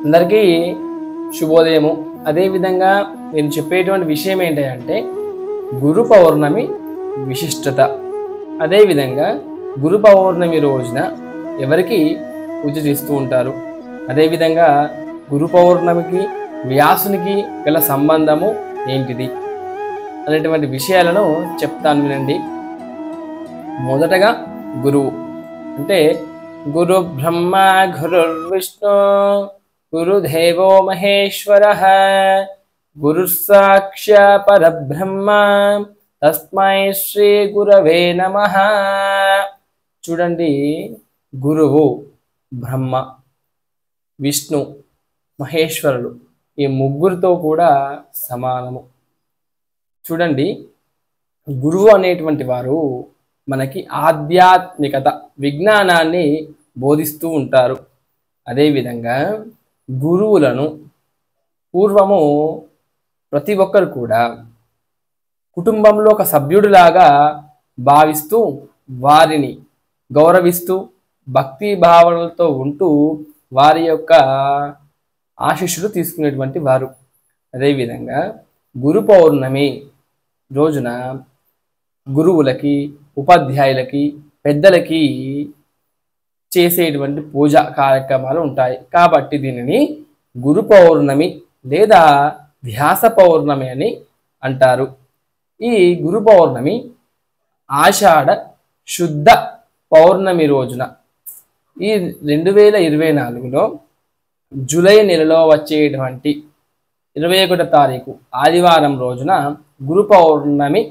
అందరికీ శుభోదయము. అదేవిధంగా నేను చెప్పేటువంటి విషయం ఏంటంటే గురు పౌర్ణమి విశిష్టత. అదేవిధంగా గురు పౌర్ణమి రోజున ఎవరికి పూజ చేస్తూ ఉంటారు, అదేవిధంగా గురు పౌర్ణమికి వ్యాసునికి గల సంబంధము ఏంటిది అనేటువంటి విషయాలను చెప్తాను వినండి. మొదటగా గురువు అంటే గురు బ్రహ్మ గురు విష్ణు గురుదేవో మహేశ్వర గురు సాక్షా పరబ్రహ్మ తస్మై శ్రీ గురవే నమః. చూడండి, గురువు బ్రహ్మ, విష్ణు, మహేశ్వరులు ఈ ముగ్గురితో కూడా సమానము. చూడండి, గురువు అనేటువంటి వారు మనకి ఆధ్యాత్మికత, విజ్ఞానాన్ని బోధిస్తూ ఉంటారు. అదేవిధంగా గురువులను పూర్వము ప్రతి ఒక్కరు కూడా కుటుంబంలో ఒక సభ్యుడిలాగా భావిస్తూ వారిని గౌరవిస్తూ భక్తి భావనలతో ఉంటూ వారి యొక్క ఆశీస్సులు తీసుకునేటువంటి వారు. అదేవిధంగా గురు పౌర్ణమి రోజున గురువులకి, ఉపాధ్యాయులకి, పెద్దలకి చేసేటువంటి పూజా కార్యక్రమాలు ఉంటాయి. కాబట్టి దీనిని గురు పౌర్ణమి లేదా వ్యాస పౌర్ణమి అని అంటారు. ఈ గురు పౌర్ణమి ఆషాఢ శుద్ధ పౌర్ణమి రోజున ఈ 2024లో జూలై నెలలో వచ్చేటువంటి 21వ తారీఖు ఆదివారం రోజున గురు పౌర్ణమి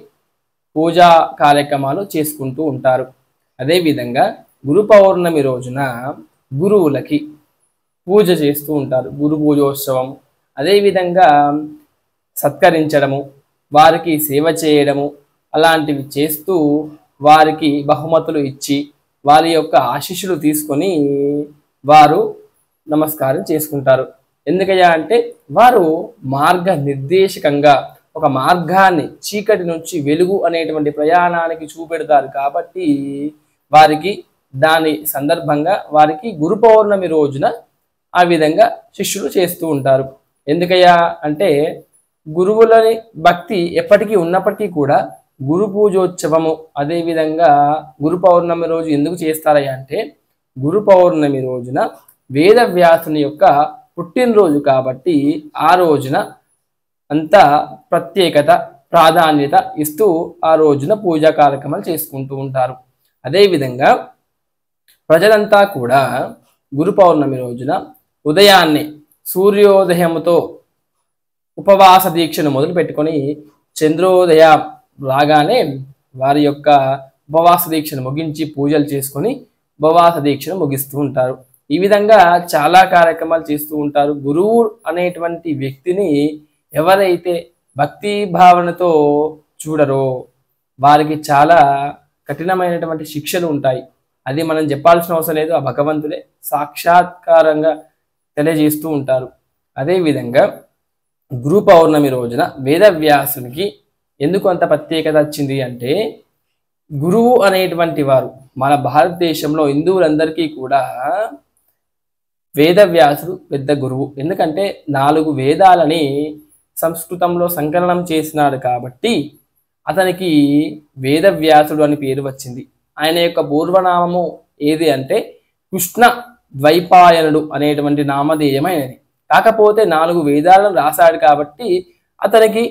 పూజా కార్యక్రమాలు చేసుకుంటూ ఉంటారు. అదేవిధంగా గురు పౌర్ణమి రోజున గురువులకి పూజ చేస్తూ ఉంటారు, గురు పూజోత్సవం. అదేవిధంగా సత్కరించడము, వారికి సేవ చేయడము అలాంటివి చేస్తూ వారికి బహుమతులు ఇచ్చి వారి యొక్క ఆశీస్సులు తీసుకొని వారు నమస్కారం చేసుకుంటారు. ఎందుకయ్యా అంటే వారు మార్గ నిర్దేశకంగా ఒక మార్గాన్ని, చీకటి నుంచి వెలుగు అనేటువంటి ప్రయాణానికి చూపెడతారు. కాబట్టి వారికి దాని సందర్భంగా వారికి గురు పౌర్ణమి రోజున ఆ విధంగా శిష్యులు చేస్తూ ఉంటారు. ఎందుకయ్యా అంటే గురువులని భక్తి ఎప్పటికీ ఉన్నప్పటికీ కూడా గురు పూజోత్సవము అదేవిధంగా గురు పౌర్ణమి రోజు ఎందుకు చేస్తారయ్యా అంటే గురు పౌర్ణమి రోజున వేదవ్యాసుని యొక్క పుట్టినరోజు కాబట్టి ఆ రోజున అంత ప్రత్యేకత, ప్రాధాన్యత ఇస్తూ ఆ రోజున పూజా కార్యక్రమాలు చేసుకుంటూ ఉంటారు. అదేవిధంగా ప్రజలంతా కూడా గురు పౌర్ణమి రోజున ఉదయాన్నే సూర్యోదయంతో ఉపవాస దీక్షను మొదలు పెట్టుకొని చంద్రోదయం రాగానే వారి యొక్క ఉపవాస దీక్షను ముగించి పూజలు చేసుకొని ఉపవాస దీక్షను ముగిస్తూ ఉంటారు. ఈ విధంగా చాలా కార్యక్రమాలు చేస్తూ ఉంటారు. గురువు అనేటువంటి వ్యక్తిని ఎవరైతే భక్తి భావనతో చూడరో వారికి చాలా కఠినమైనటువంటి శిక్షలు ఉంటాయి. అది మనం చెప్పాల్సిన అవసరం లేదు, ఆ భగవంతుడే సాక్షాత్కారంగా తెలియజేస్తూ ఉంటారు. అదేవిధంగా గురు పౌర్ణమి రోజున వేదవ్యాసునికి ఎందుకు అంత ప్రత్యేకత వచ్చింది అంటే గురువు అనేటువంటి వారు మన భారతదేశంలో హిందువులందరికీ కూడా వేదవ్యాసుడు పెద్ద గురువు. ఎందుకంటే 4 వేదాలని సంస్కృతంలో సంకలనం చేసినాడు కాబట్టి అతనికి వేదవ్యాసుడు అని పేరు వచ్చింది. ఆయన యొక్క పూర్వనామము ఏది అంటే కృష్ణ ద్వైపాయనుడు అనేటువంటి నామధేయమైనది. కాకపోతే 4 వేదాలను రాశాడు కాబట్టి అతనికి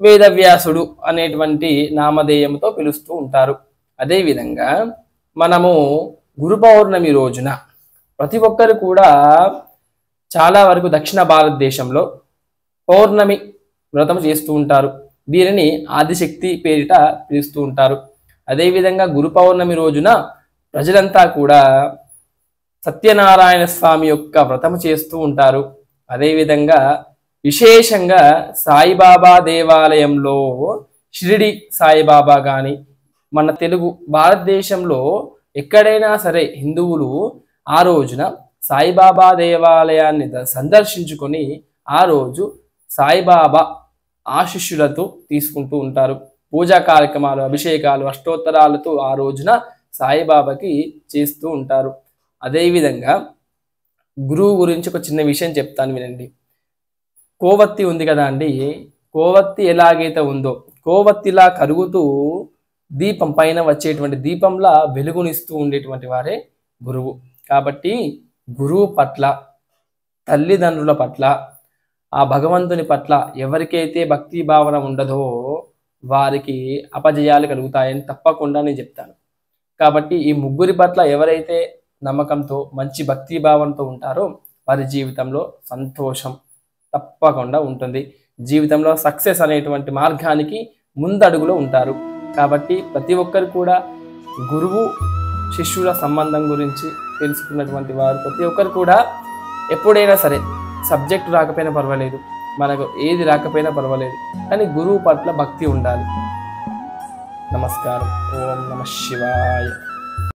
వేదవ్యాసుడు అనేటువంటి నామధేయంతో పిలుస్తూ ఉంటారు. అదేవిధంగా మనము గురు పౌర్ణమి రోజున ప్రతి ఒక్కరు కూడా చాలా వరకు దక్షిణ భారతదేశంలో పౌర్ణమి వ్రతం చేస్తూ ఉంటారు. దీనిని ఆదిశక్తి పేరిట పిలుస్తూ ఉంటారు. అదేవిధంగా గురు పౌర్ణమి రోజున ప్రజలంతా కూడా సత్యనారాయణ స్వామి యొక్క వ్రతం చేస్తూ ఉంటారు. అదేవిధంగా విశేషంగా సాయిబాబా దేవాలయంలో షిరిడి సాయిబాబా కానీ మన తెలుగు భారతదేశంలో ఎక్కడైనా సరే హిందువులు ఆ రోజున సాయిబాబా దేవాలయాన్ని సందర్శించుకొని ఆ రోజు సాయిబాబా ఆశీస్సులతో తీసుకుంటూ ఉంటారు. పూజా కార్యక్రమాలు, అభిషేకాలు, అష్టోత్తరాలతో ఆ రోజున సాయిబాబాకి చేస్తూ ఉంటారు. అదేవిధంగా గురువు గురించి ఒక చిన్న విషయం చెప్తాను వినండి. కోవత్తి ఉంది కదా అండి, కోవత్తి ఎలాగైతే ఉందో కోవత్తిలా కరుగుతూ దీపం పైన వచ్చేటువంటి దీపంలా వెలుగునిస్తూ ఉండేటువంటి వారే గురువు. కాబట్టి గురువు పట్ల, తల్లిదండ్రుల పట్ల, ఆ భగవంతుని పట్ల ఎవరికైతే భక్తి భావన ఉండదో వారికి అపజయాలు కలుగుతాయని తప్పకుండా నేను చెప్తాను. కాబట్టి ఈ ముగ్గురి పట్ల ఎవరైతే నమ్మకంతో మంచి భక్తి భావంతో ఉంటారో వారి జీవితంలో సంతోషం తప్పకుండా ఉంటుంది. జీవితంలో సక్సెస్ అనేటువంటి మార్గానికి ముందడుగులో ఉంటారు. కాబట్టి ప్రతి ఒక్కరు కూడా గురువు శిష్యుల సంబంధం గురించి తెలుసుకున్నటువంటి వారు ప్రతి ఒక్కరు కూడా ఎప్పుడైనా సరే సబ్జెక్టు రాకపోయినా పర్వాలేదు, మనకు ఏది రాకపోయినా పర్వాలేదు, కానీ గురువు పట్ల భక్తి ఉండాలి. నమస్కారం. ఓం నమః శివాయ.